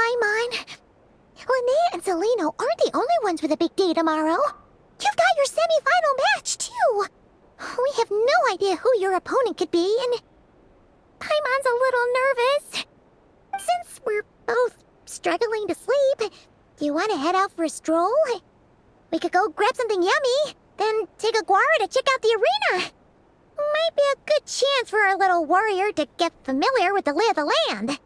Paimon. Linnea and Celaeno aren't the only ones with a big day tomorrow. You've got your semi-final match, too. We have no idea who your opponent could be, and Paimon's a little nervous. Since we're both struggling to sleep, do you want to head out for a stroll? We could go grab something yummy, then take a guara to check out the arena. Might be a good chance for our little warrior to get familiar with the lay of the land.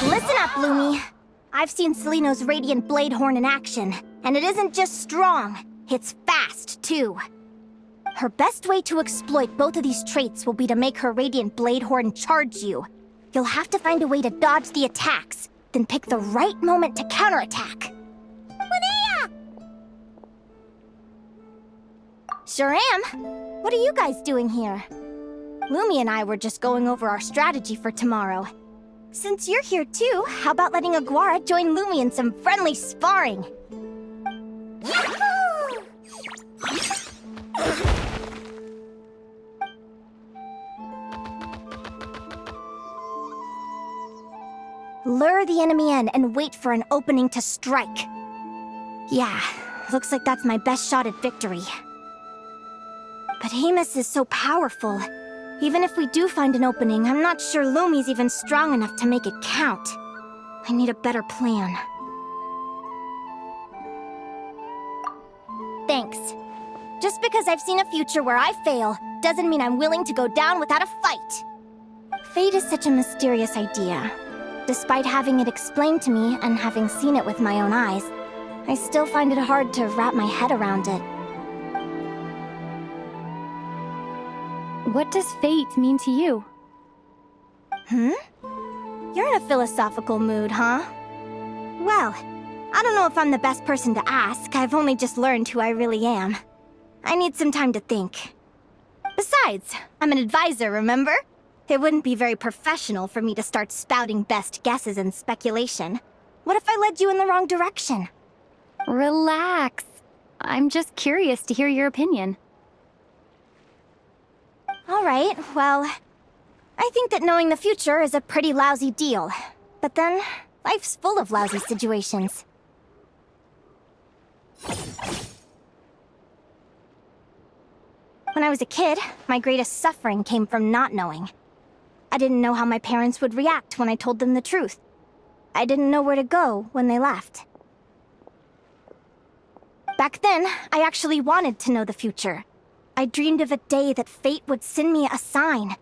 Listen up, Lumi. I've seen Celaeno's Radiant Blade Horn in action, and it isn't just strong, it's fast, too. Her best way to exploit both of these traits will be to make her Radiant Blade Horn charge you. You'll have to find a way to dodge the attacks, then pick the right moment to counterattack. Linnea! Sure am. What are you guys doing here? Lumi and I were just going over our strategy for tomorrow. Since you're here too, how about letting a guara join Lumi in some friendly sparring? Yahoo! Lure the enemy in and wait for an opening to strike. Yeah, looks like that's my best shot at victory. But Hemus is so powerful. Even if we do find an opening, I'm not sure Lumi's even strong enough to make it count. I need a better plan. Thanks. Just because I've seen a future where I fail, doesn't mean I'm willing to go down without a fight. Fate is such a mysterious idea. Despite having it explained to me and having seen it with my own eyes, I still find it hard to wrap my head around it. What does fate mean to you? You're in a philosophical mood, huh? Well, I don't know if I'm the best person to ask. I've only just learned who I really am. I need some time to think. Besides, I'm an advisor, remember? It wouldn't be very professional for me to start spouting best guesses and speculation. What if I led you in the wrong direction? Relax. I'm just curious to hear your opinion. Alright, well, I think that knowing the future is a pretty lousy deal. But then, life's full of lousy situations. When I was a kid, my greatest suffering came from not knowing. I didn't know how my parents would react when I told them the truth. I didn't know where to go when they left. Back then, I actually wanted to know the future. I dreamed of a day that fate would send me a sign.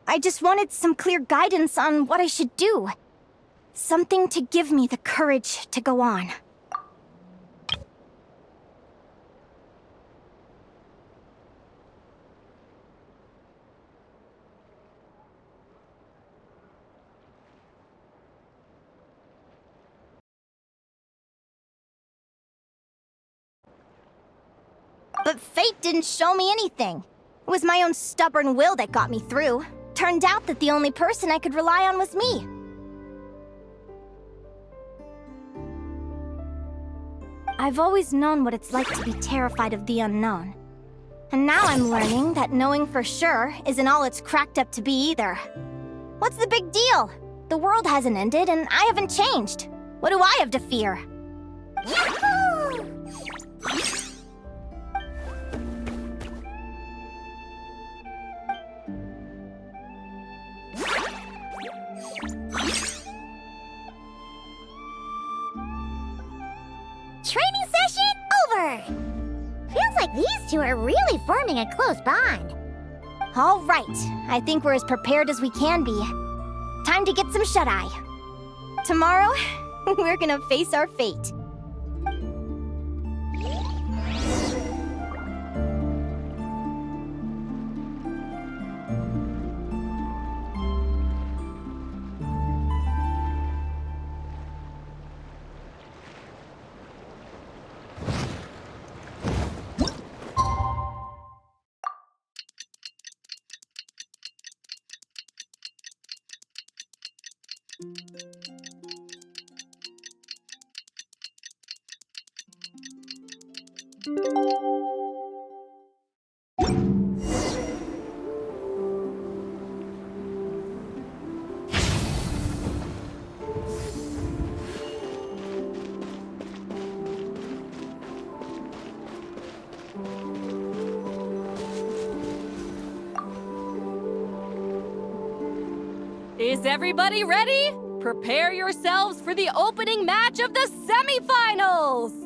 I just wanted some clear guidance on what I should do. Something to give me the courage to go on. But fate didn't show me anything. It was my own stubborn will that got me through. Turned out that the only person I could rely on was me. I've always known what it's like to be terrified of the unknown. And now I'm learning that knowing for sure isn't all it's cracked up to be either. What's the big deal? The world hasn't ended and I haven't changed. What do I have to fear? Yahoo! Training session over! Feels like these two are really forming a close bond. All right, I think we're as prepared as we can be. Time to get some shut-eye. Tomorrow, we're gonna face our fate. Is everybody ready? Prepare yourselves for the opening match of the semifinals!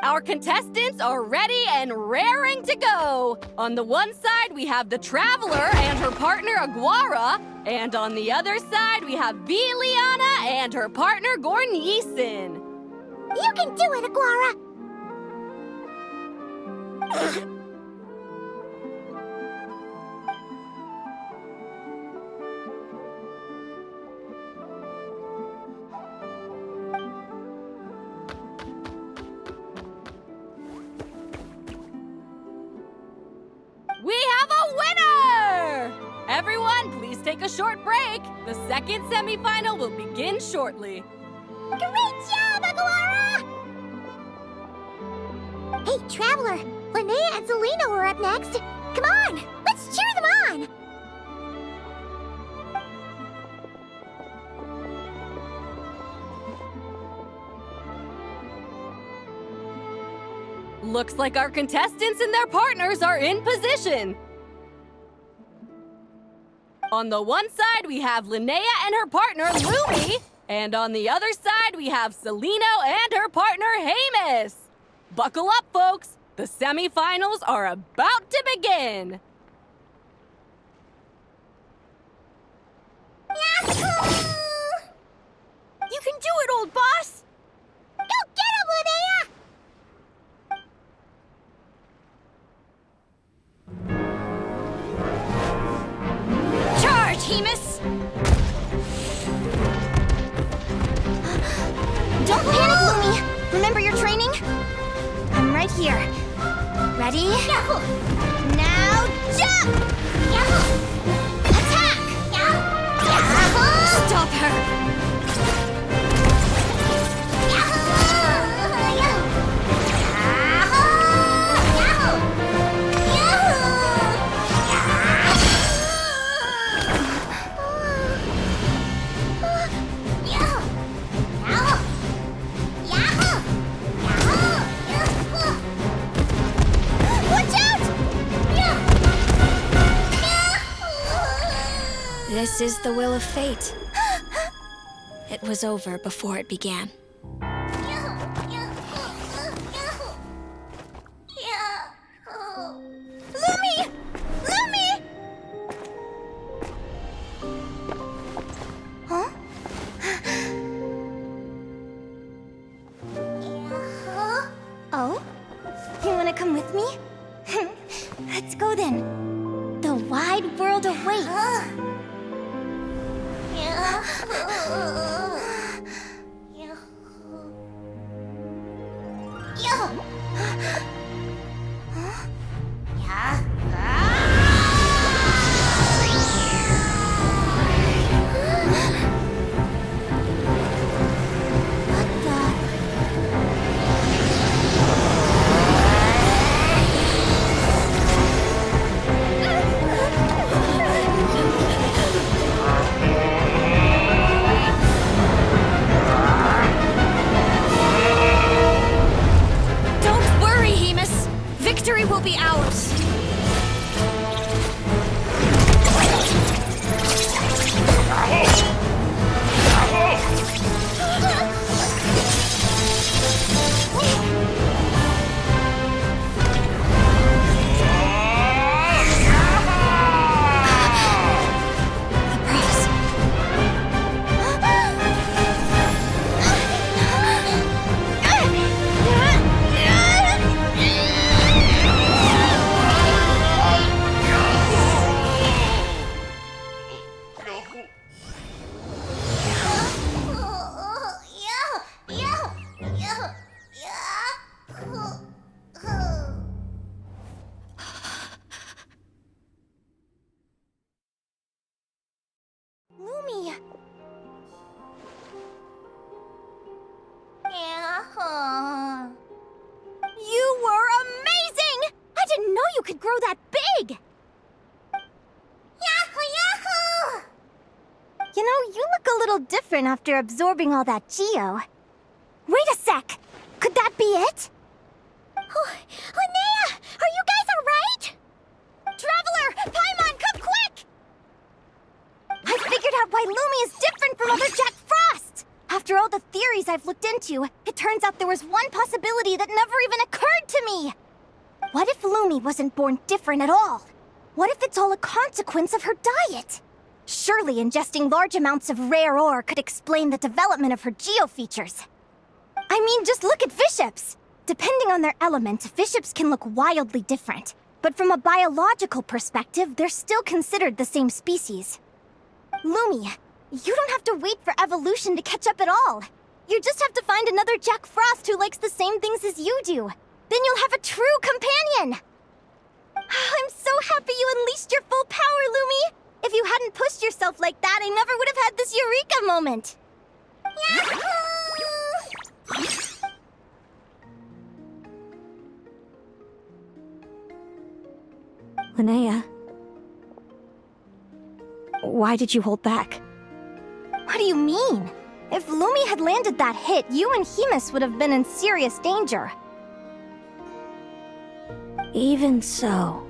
Our contestants are ready and raring to go! On the one side, we have the Traveler and her partner Aguara, and on the other side, we have Viliana and her partner Gornyesin. You can do it, Aguara! We have a winner! Everyone, please take a short break. The second semifinal will begin shortly. Great job, Aguara! Hey, Traveler, Linnea and Celaeno are up next. Come on, let's cheer them on! Looks like our contestants and their partners are in position. On the one side, we have Linnea and her partner, Lumi. And on the other side, we have Celaeno and her partner, Hamus. Buckle up, folks. The semifinals are about to begin. Yahoo! You can do it, old boss! Go get him, Linnea! Charge, Hamus! Don't panic, Lumi! Remember your training? I'm right here. Ready? Yahoo! Now jump! Yahoo! Attack! Yahoo! Stop her! This is the will of fate. It was over before it began. Lumi! Lumi! Huh? Oh? You wanna come with me? Let's go then. The wide world awaits. Victory will be ours! could grow that big! Yahoo, yahoo! You know, you look a little different after absorbing all that Geo. Wait a sec! Could that be it? Oh, Linnea, are you guys alright? Traveler! Paimon, come quick! I figured out why Lumi is different from other Jack Frosts! After all the theories I've looked into, it turns out there was one possibility that never even occurred to me! What if Lumi wasn't born different at all? What if it's all a consequence of her diet? Surely ingesting large amounts of rare ore could explain the development of her geofeatures. I mean, just look at fiships! Depending on their element, fiships can look wildly different. But from a biological perspective, they're still considered the same species. Lumi, you don't have to wait for evolution to catch up at all. You just have to find another Jack Frost who likes the same things as you do. Then you'll have a true companion! I'm so happy you unleashed your full power, Lumi! If you hadn't pushed yourself like that, I never would have had this eureka moment! Yahoo! Linnea, why did you hold back? What do you mean? If Lumi had landed that hit, you and Hemus would have been in serious danger. Even so,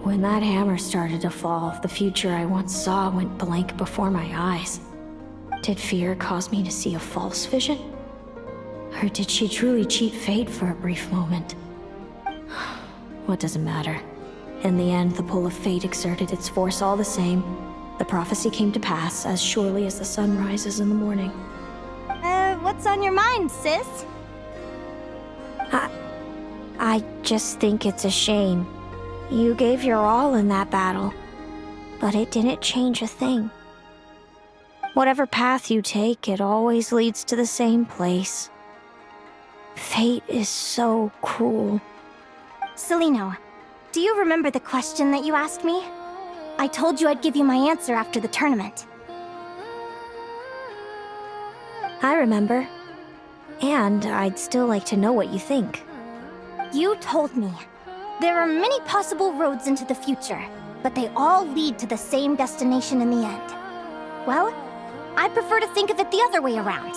when that hammer started to fall, the future I once saw went blank before my eyes. Did fear cause me to see a false vision? Or did she truly cheat fate for a brief moment? What does it matter? In the end, the pull of fate exerted its force all the same. The prophecy came to pass as surely as the sun rises in the morning. What's on your mind, sis? I just think it's a shame. You gave your all in that battle, but it didn't change a thing. Whatever path you take, it always leads to the same place. Fate is so cruel. Celaeno, do you remember the question that you asked me? I told you I'd give you my answer after the tournament. I remember. And I'd still like to know what you think. You told me there are many possible roads into the future, but they all lead to the same destination in the end. Well, I prefer to think of it the other way around.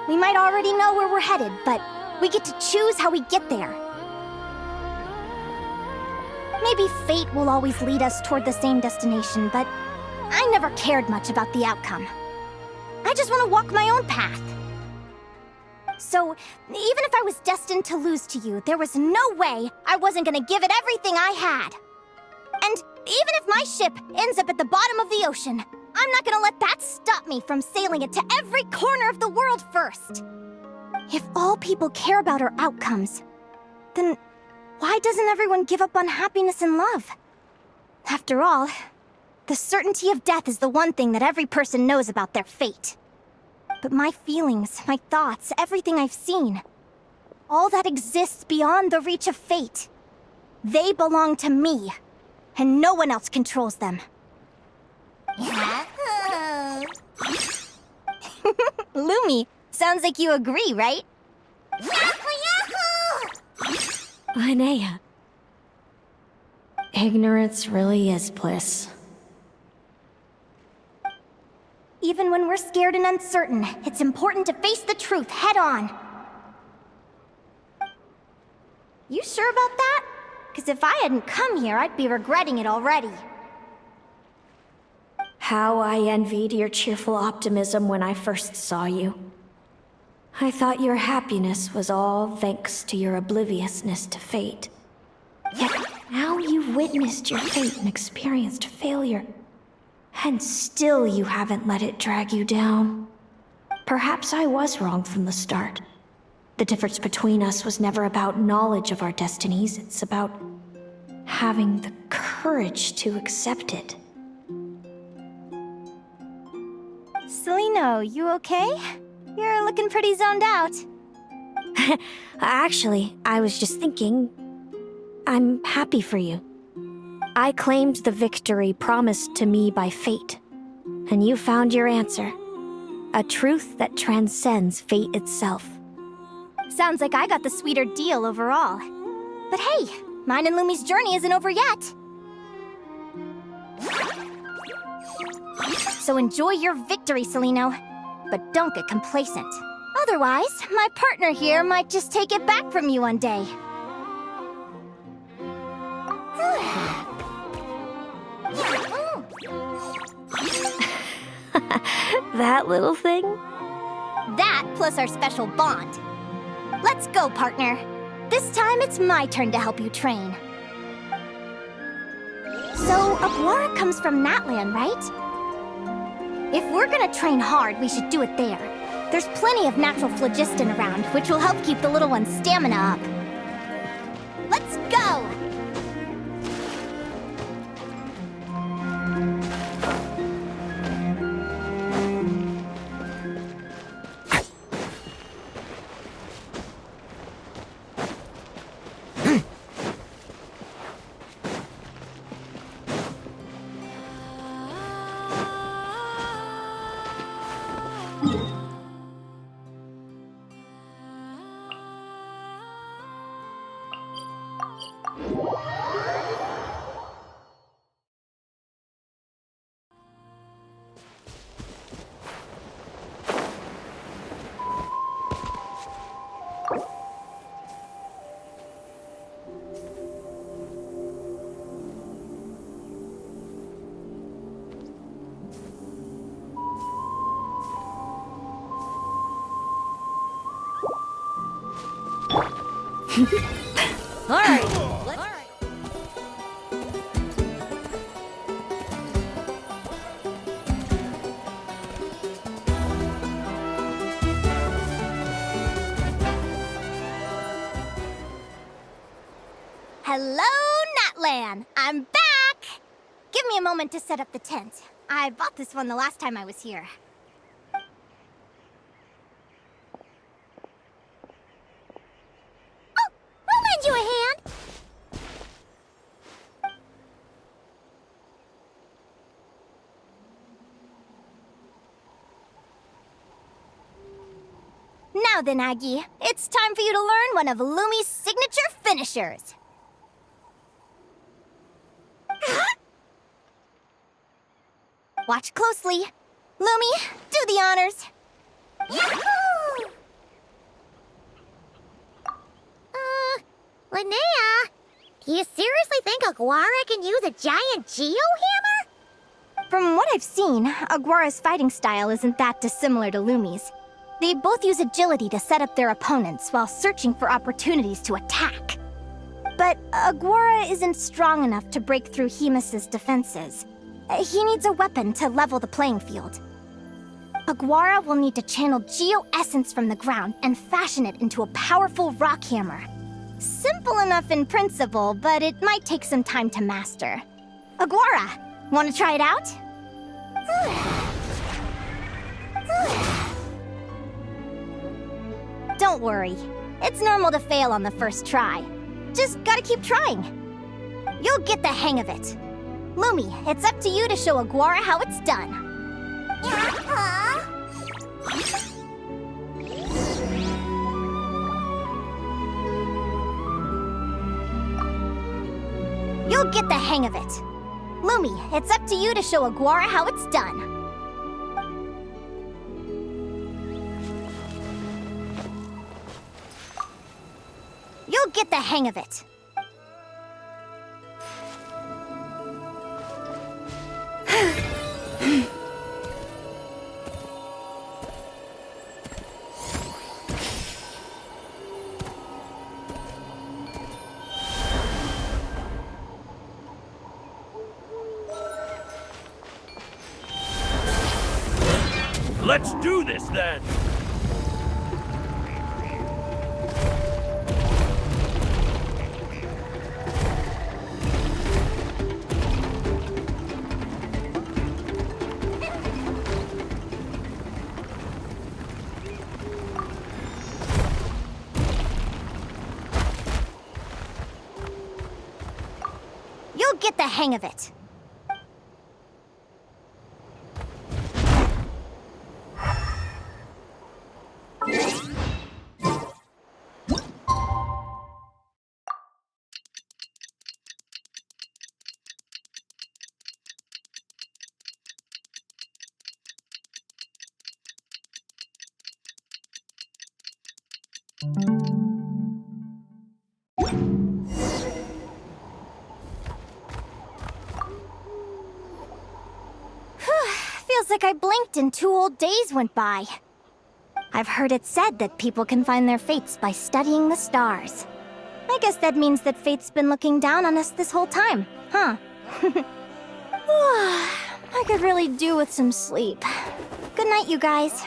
We might already know where we're headed, but we get to choose how we get there. Maybe fate will always lead us toward the same destination, but I never cared much about the outcome. I just want to walk my own path. So, even if I was destined to lose to you, there was no way I wasn't gonna give it everything I had. And even if my ship ends up at the bottom of the ocean, I'm not gonna let that stop me from sailing it to every corner of the world first. If all people care about are outcomes, then why doesn't everyone give up on happiness and love? After all, the certainty of death is the one thing that every person knows about their fate. But my feelings, my thoughts, everything I've seen, all that exists beyond the reach of fate, they belong to me, and no one else controls them. Yahoo! Lumi, sounds like you agree, right? Yahoo, yahoo! Linnea. Ignorance really is bliss. Even when we're scared and uncertain, it's important to face the truth head on. You sure about that? Because if I hadn't come here, I'd be regretting it already. How I envied your cheerful optimism when I first saw you. I thought your happiness was all thanks to your obliviousness to fate. Yet now you've witnessed your fate and experienced failure. And still you haven't let it drag you down. Perhaps I was wrong from the start. The difference between us was never about knowledge of our destinies, it's about having the courage to accept it. Celaeno, you okay? You're looking pretty zoned out. Actually, I was just thinking, I'm happy for you. I claimed the victory promised to me by fate, and you found your answer. A truth that transcends fate itself. Sounds like I got the sweeter deal overall. But hey, Mine and Lumi's journey isn't over yet. So enjoy your victory, Celaeno. But don't get complacent. Otherwise, my partner here might just take it back from you one day. That little thing? That plus our special bond. Let's go, partner. This time it's my turn to help you train. So, Aguara comes from Natlan, right? If we're gonna train hard, we should do it there. There's plenty of natural phlogiston around, which will help keep the little one's stamina up. Let's go! All right. Hello, Natlan! I'm back! Give me a moment to set up the tent. I bought this one the last time I was here. Oh, I'll lend you a hand. Now then, Aggie, it's time for you to learn one of Lumi's signature finishers. Watch closely. Lumi, do the honors. Yahoo! Linnea, do you seriously think Aguara can use a giant geohammer? From what I've seen, Aguara's fighting style isn't that dissimilar to Lumi's. They both use agility to set up their opponents while searching for opportunities to attack. But Aguara isn't strong enough to break through Hemus's defenses. He needs a weapon to level the playing field. Aguara will need to channel geo-essence from the ground and fashion it into a powerful rock hammer. Simple enough in principle, but it might take some time to master. Aguara, want to try it out? Don't worry. It's normal to fail on the first try. Just gotta keep trying. You'll get the hang of it. Lumi, it's up to you to show Aguara how it's done. You'll get the hang of it. Lumi, it's up to you to show Aguara how it's done. You'll get the hang of it. Let's do this then! You'll get the hang of it. Feels like I blinked and 2 whole days went by. I've heard it said that people can find their fates by studying the stars. I guess that means that fate's been looking down on us this whole time, huh? I could really do with some sleep. Good night, you guys.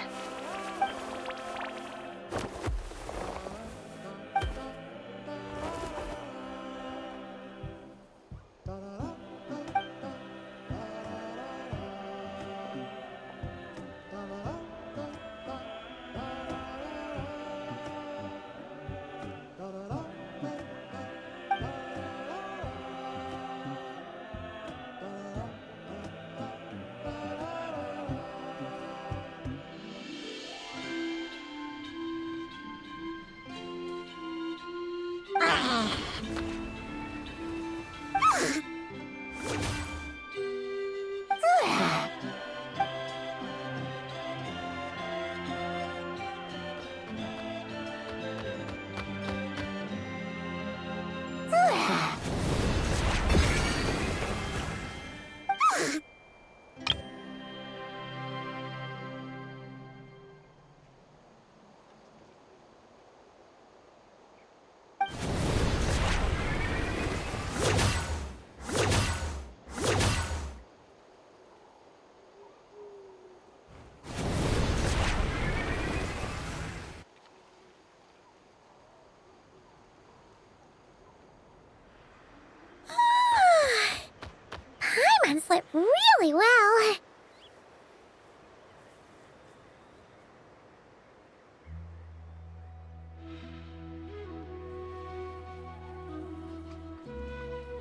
Paimon slept really well.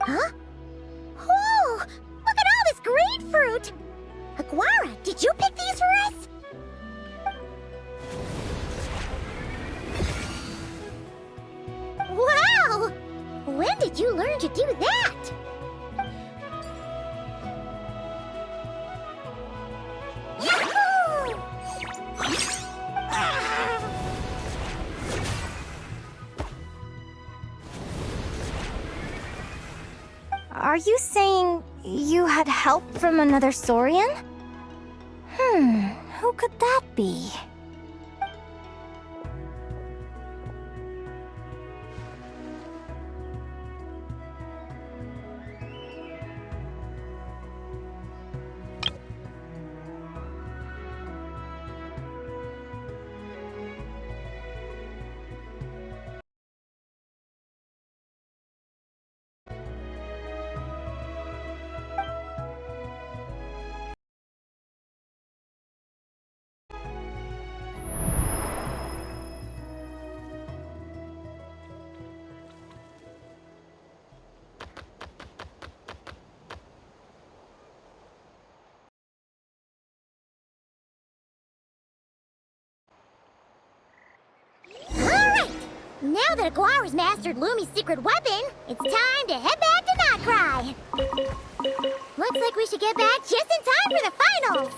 Huh? Whoa! Look at all this grapefruit! Aguara, did you pick these for us? Wow! When did you learn to do that? Yahoo! Are you saying you had help from another Saurian? Who could that be? Alright! Now that Aguara's mastered Lumi's secret weapon, it's time to head back to Notcry! Looks like we should get back just in time for the finals!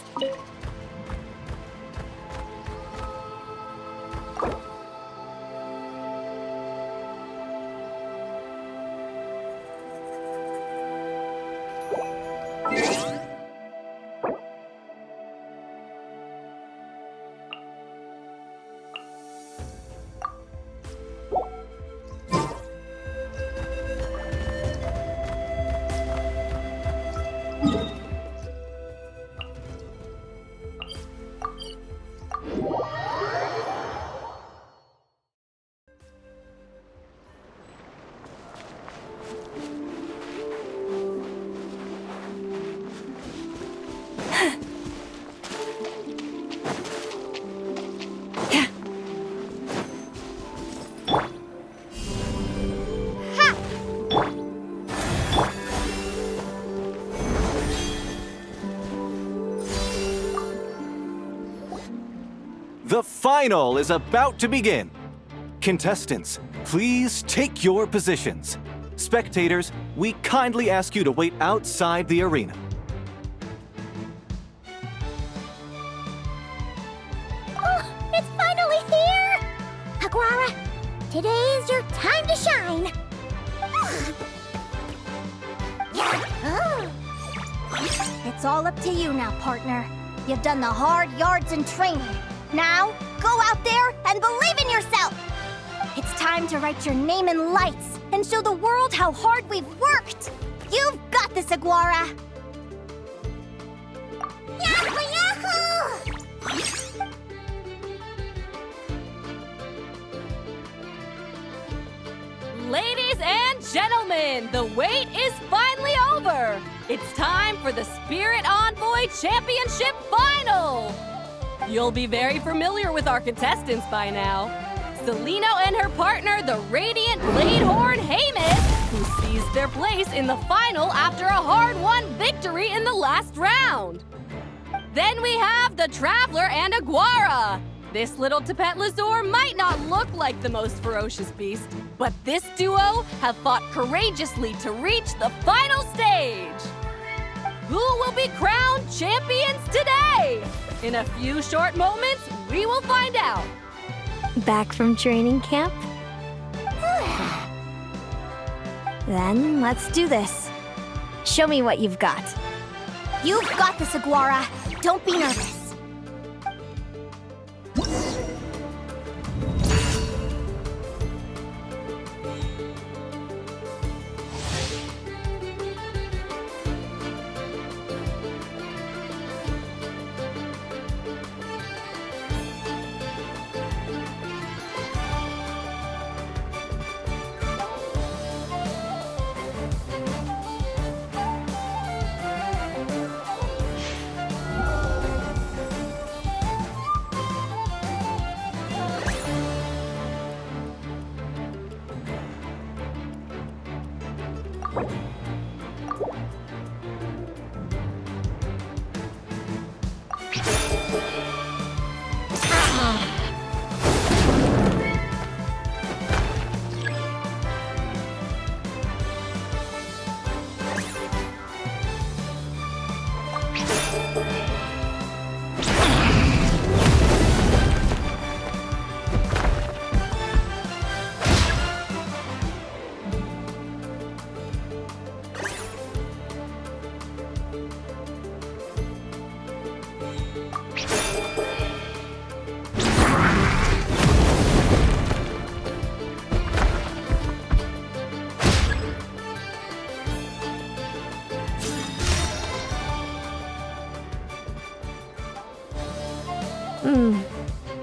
The final is about to begin. Contestants, please take your positions. Spectators, we kindly ask you to wait outside the arena. Oh, it's finally here! Aguara, today is your time to shine! It's all up to you now, partner. You've done the hard yards in training. Now, go out there and believe in yourself! It's time to write your name in lights and show the world how hard we've worked! You've got this, Aguara! Yahoo! Yahoo! Ladies and gentlemen, the wait is finally over! It's time for the Spirit Envoy Championship Final! You'll be very familiar with our contestants by now. Celaeno and her partner, the Radiant Bladehorn Haymis, who seized their place in the final after a hard-won victory in the last round. Then we have the Traveler and Aguara. This little Tapet Lazur might not look like the most ferocious beast, but this duo have fought courageously to reach the final stage. Who will be crowned champions today? In a few short moments, we will find out. Back from training camp? Then let's do this. Show me what you've got. You've got this, Aguara. Don't be nervous.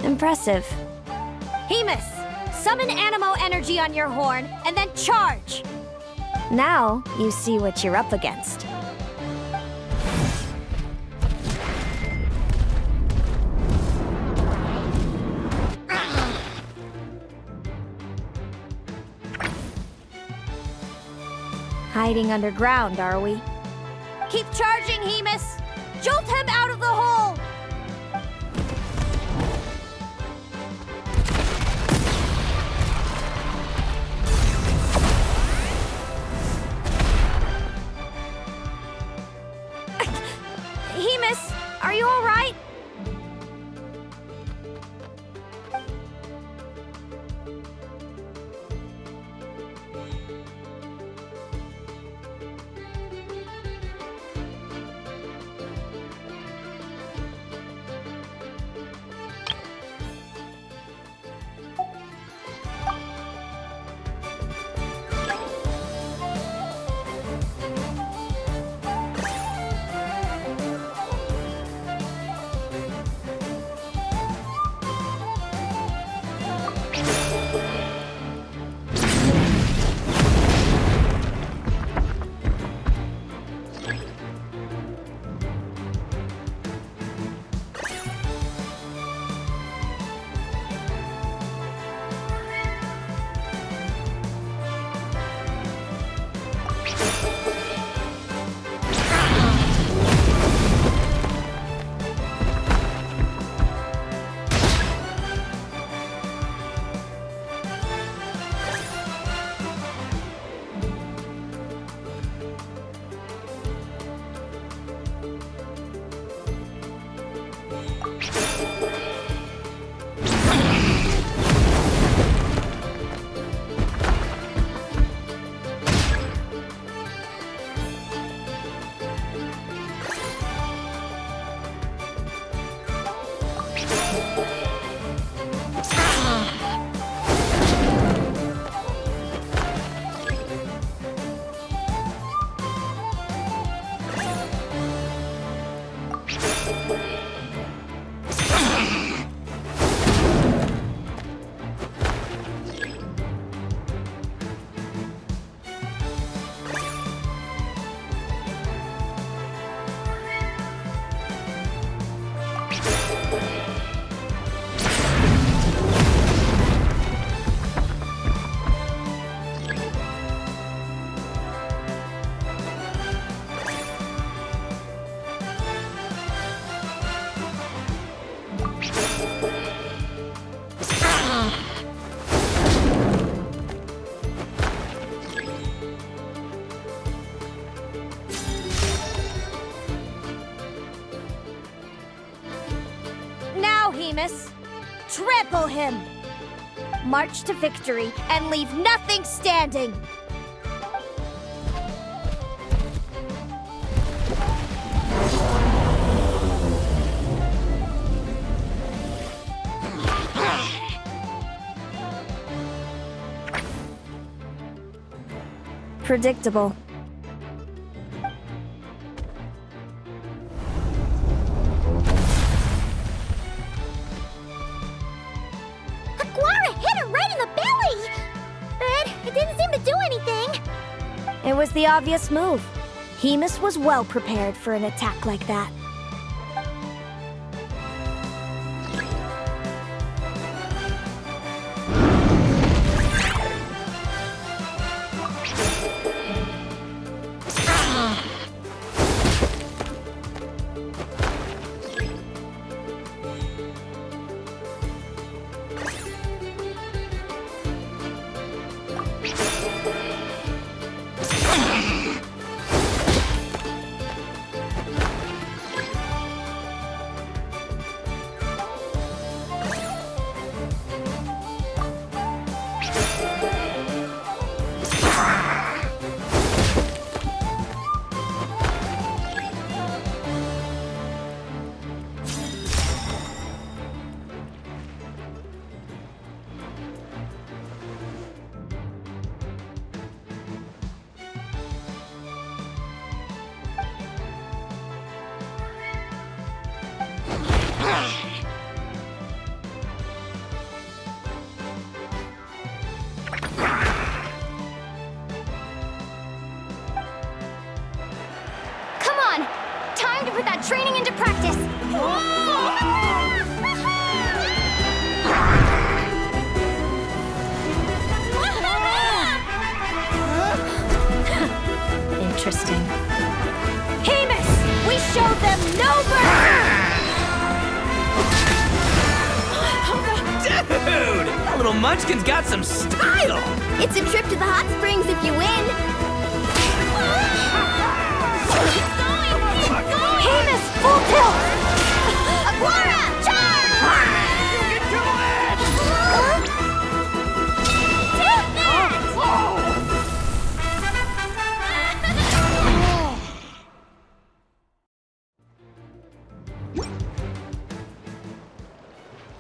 Impressive. Haymis, summon Animo energy on your horn, and then charge! Now you see what you're up against. Hiding underground, are we? Keep charging, Haymis! Jolt him out of the hole! Haymis, are you all right? Hemus. Trample him! March to victory and leave nothing standing! Predictable. Aguara hit her right in the belly! But it didn't seem to do anything. It was the obvious move. Hemus was well prepared for an attack like that. Come on! Time to put that training into practice! Interesting. Hemus! We showed them no mercy! Dude! That little munchkin's got some style! It's a trip to the hot springs if you win! Hemus, full tilt! Aguara, charge! Get to it! Take that!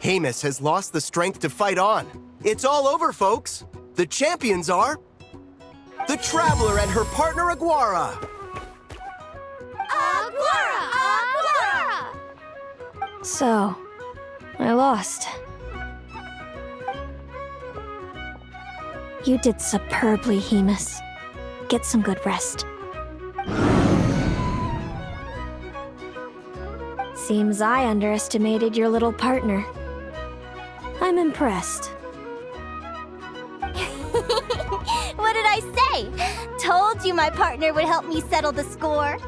Hemus has lost the strength to fight on. It's all over, folks. The champions are... the Traveler and her partner, Aguara. So, I lost. You did superbly, Hemus. Get some good rest. Seems I underestimated your little partner. I'm impressed. What did I say? Told you my partner would help me settle the score.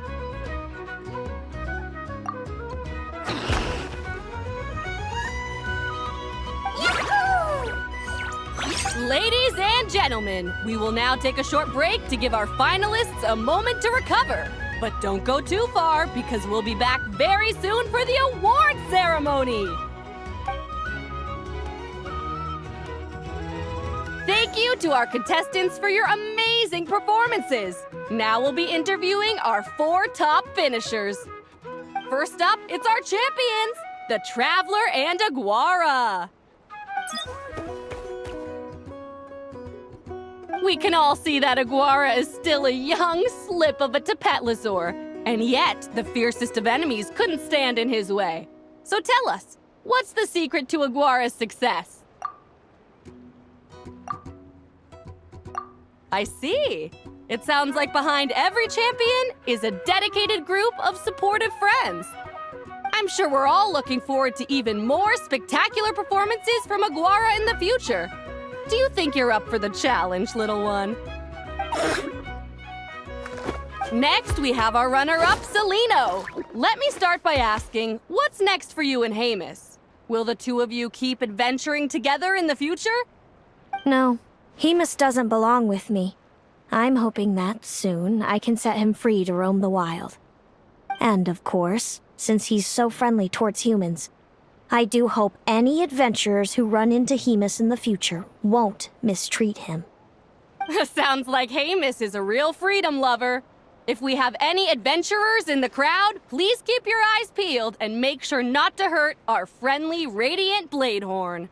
Ladies and gentlemen, we will now take a short break to give our finalists a moment to recover. But don't go too far, because we'll be back very soon for the award ceremony. Thank you to our contestants for your amazing performances. Now we'll be interviewing our 4 top finishers. First up, it's our champions, the Traveler and Aguara. We can all see that Aguara is still a young slip of a Tapetlosaur, and yet the fiercest of enemies couldn't stand in his way. So tell us, what's the secret to Aguara's success? I see. It sounds like behind every champion is a dedicated group of supportive friends. I'm sure we're all looking forward to even more spectacular performances from Aguara in the future. Do you think you're up for the challenge, little one? Next, we have our runner-up, Celaeno. Let me start by asking, what's next for you and Hemus? Will the two of you keep adventuring together in the future? No, Hemus doesn't belong with me. I'm hoping that soon I can set him free to roam the wild. And of course, since he's so friendly towards humans, I do hope any adventurers who run into Hemus in the future won't mistreat him. Sounds like Hamus is a real freedom lover. If we have any adventurers in the crowd, please keep your eyes peeled and make sure not to hurt our friendly, radiant Bladehorn.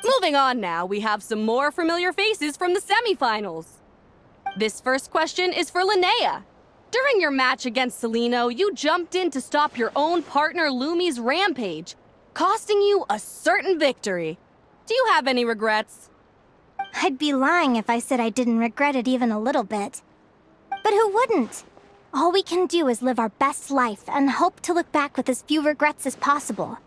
Moving on now, we have some more familiar faces from the semifinals. This first question is for Linnea. During your match against Celaeno, you jumped in to stop your own partner Lumi's rampage, costing you a certain victory. Do you have any regrets? I'd be lying if I said I didn't regret it even a little bit. But who wouldn't? All we can do is live our best life and hope to look back with as few regrets as possible.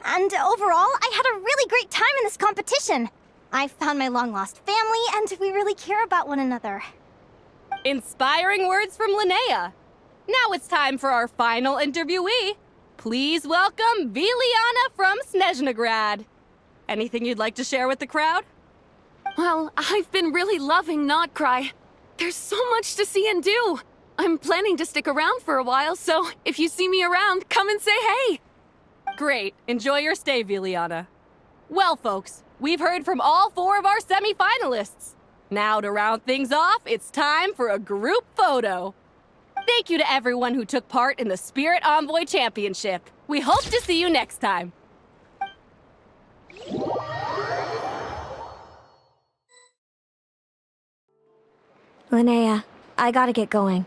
And overall, I had a really great time in this competition. I found my long-lost family, and we really care about one another. Inspiring words from Linnea. Now it's time for our final interviewee. Please welcome Viliana from Snezhnegrad. Anything you'd like to share with the crowd? Well, I've been really loving Not Cry. There's so much to see and do. I'm planning to stick around for a while, so if you see me around, come and say hey. Great. Enjoy your stay, Viliana. Well, folks, we've heard from all 4 of our semi-finalists. Now to round things off, it's time for a group photo. Thank you to everyone who took part in the Spirit Envoy Championship. We hope to see you next time. Linnea, I gotta get going.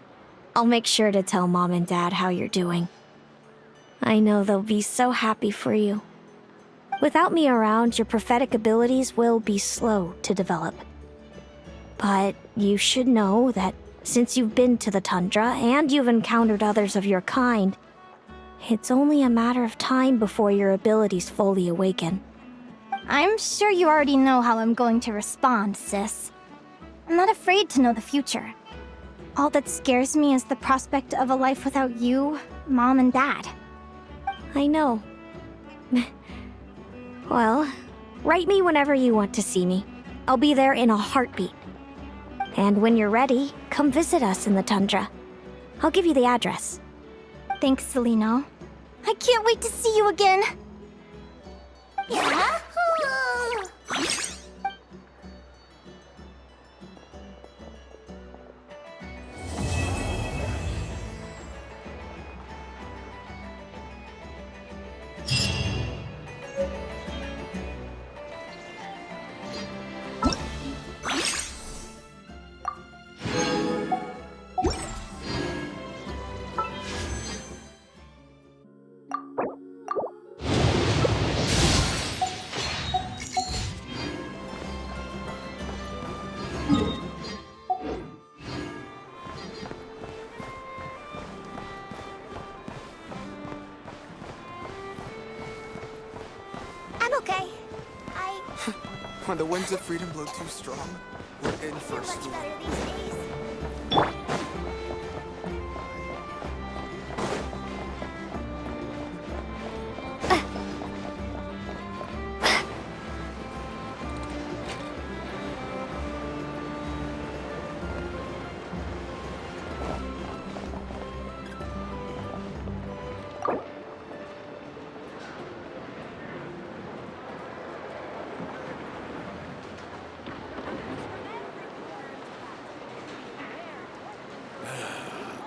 I'll make sure to tell Mom and Dad how you're doing. I know they'll be so happy for you. Without me around, your prophetic abilities will be slow to develop. But you should know that since you've been to the tundra and you've encountered others of your kind, it's only a matter of time before your abilities fully awaken. I'm sure you already know how I'm going to respond, sis. I'm not afraid to know the future. All that scares me is the prospect of a life without you, Mom, and Dad. I know. Well, write me whenever you want to see me. I'll be there in a heartbeat. And when you're ready, come visit us in the tundra. I'll give you the address. Thanks, Celaeno. I can't wait to see you again. Yahoo! I'm okay. When the winds of freedom blow too strong, we're in for a Much storm. better these days.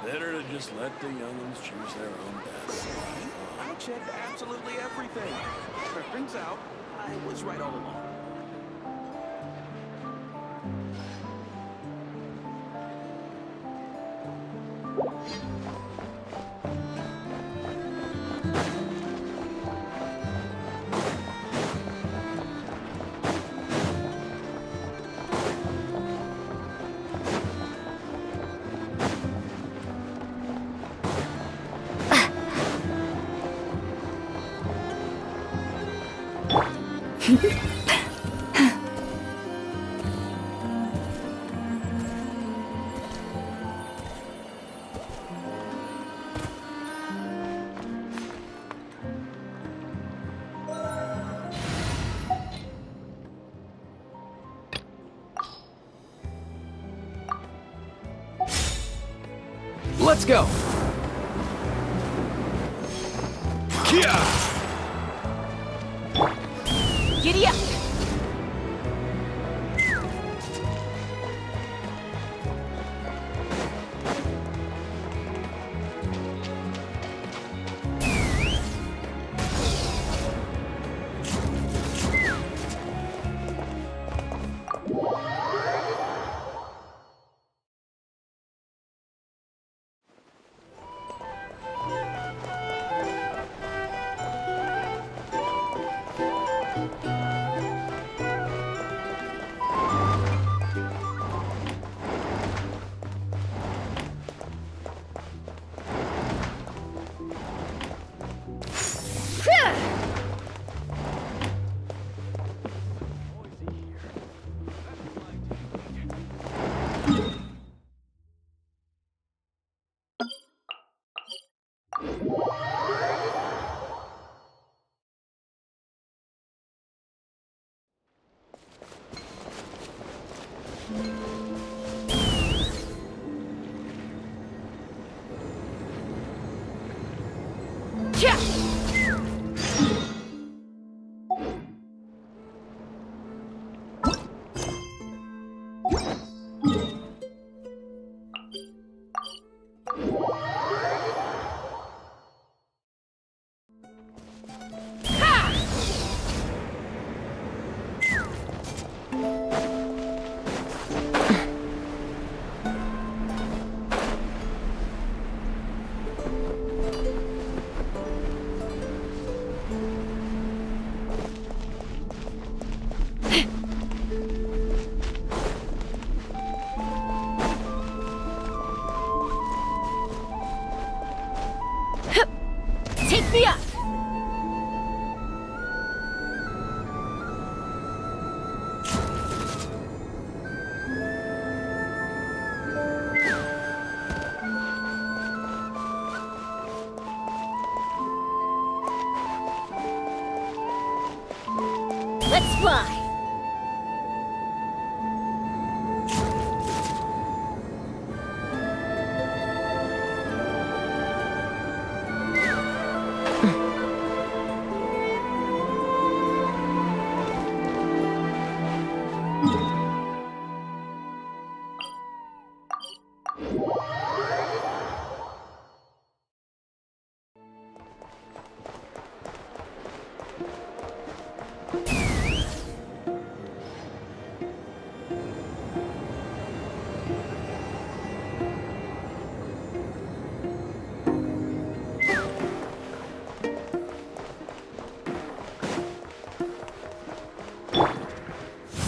Better to just let the young'uns choose their own death. I checked absolutely everything. Turns out, I was right all along. Let's go! Giddy up! Take me up! Let's fly!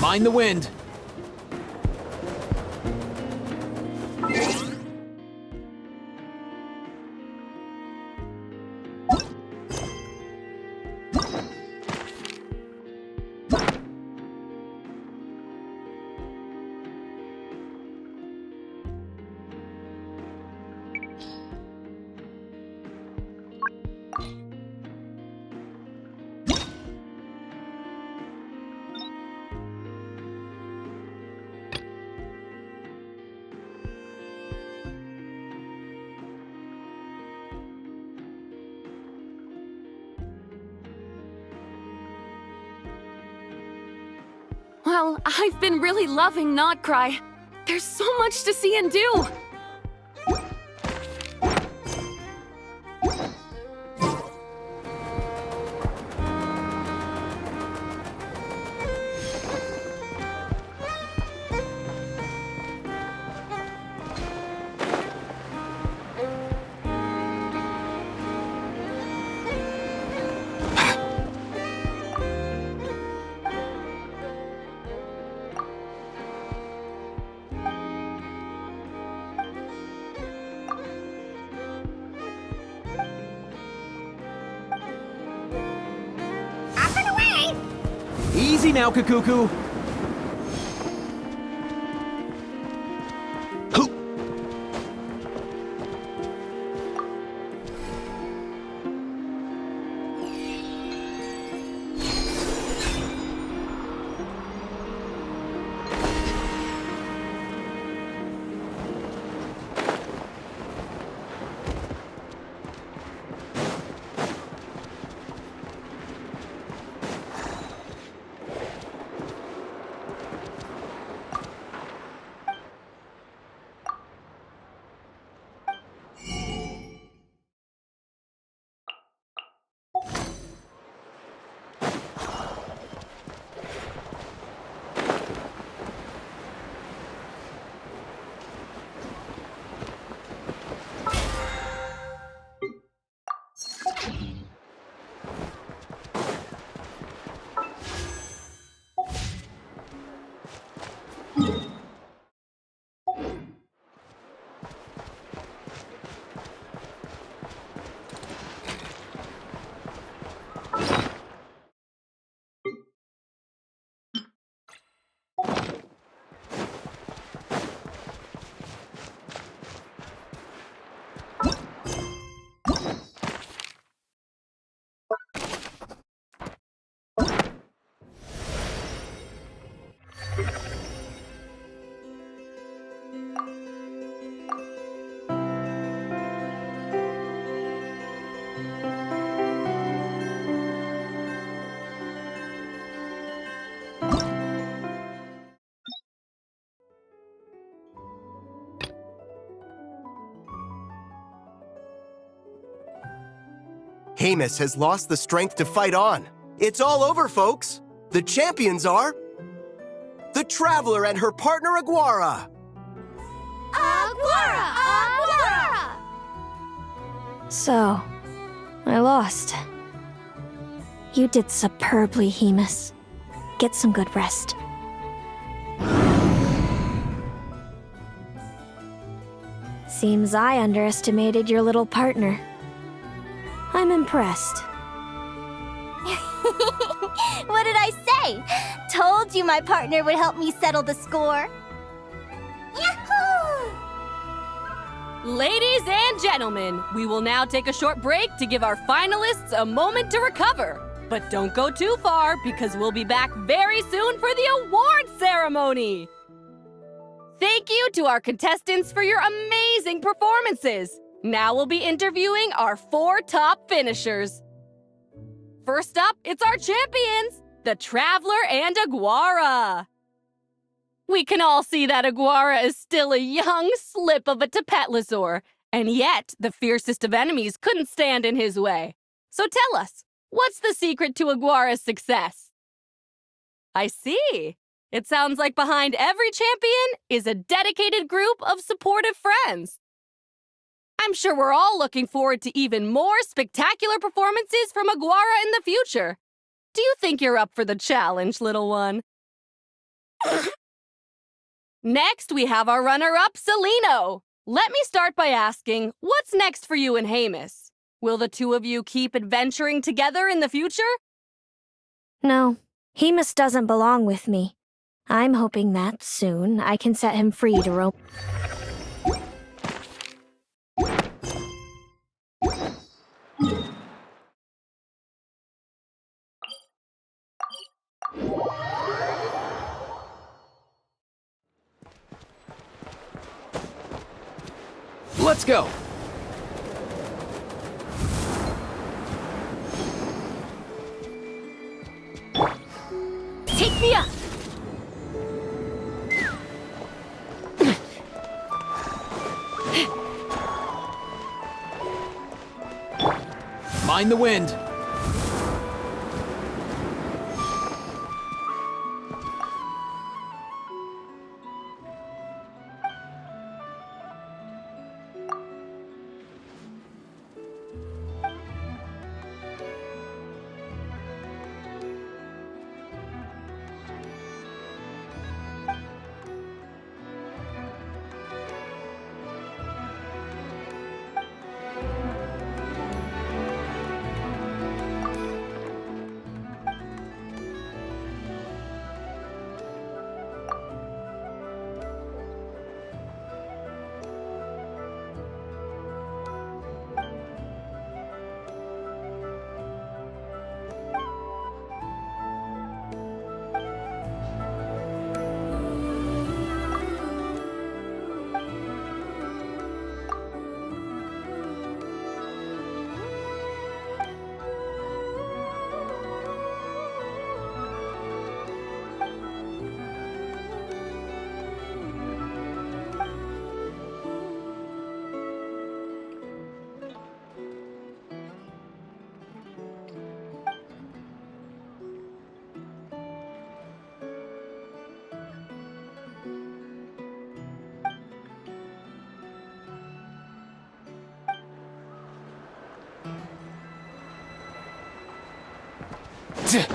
Mind the wind. Well, I've been really loving Not Cry. There's so much to see and do. Easy now, Kakuku. Hamus has lost the strength to fight on. It's all over, folks. The champions are... the Traveler and her partner Aguara. Aguara! So, I lost. You did superbly, Hamus. Get some good rest. Seems I underestimated your little partner. I'm impressed. What did I say? Told you my partner would help me settle the score. Yahoo! Ladies and gentlemen, we will now take a short break to give our finalists a moment to recover. But don't go too far, because we'll be back very soon for the award ceremony! Thank you to our contestants for your amazing performances! Now we'll be interviewing our 4 top finishers. First up, it's our champions, the Traveler and Aguara. We can all see that Aguara is still a young slip of a Tapetlosaur, and yet the fiercest of enemies couldn't stand in his way. So tell us, what's the secret to Aguara's success? I see. It sounds like behind every champion is a dedicated group of supportive friends. I'm sure we're all looking forward to even more spectacular performances from Aguara in the future. Do you think you're up for the challenge, little one? Next, we have our runner-up, Celaeno. Let me start by asking, what's next for you and Hamus? Will the two of you keep adventuring together in the future? No, Hamus doesn't belong with me. I'm hoping that soon I can set him free to roam. Let's go! Take me up! Mind the wind! Yeah.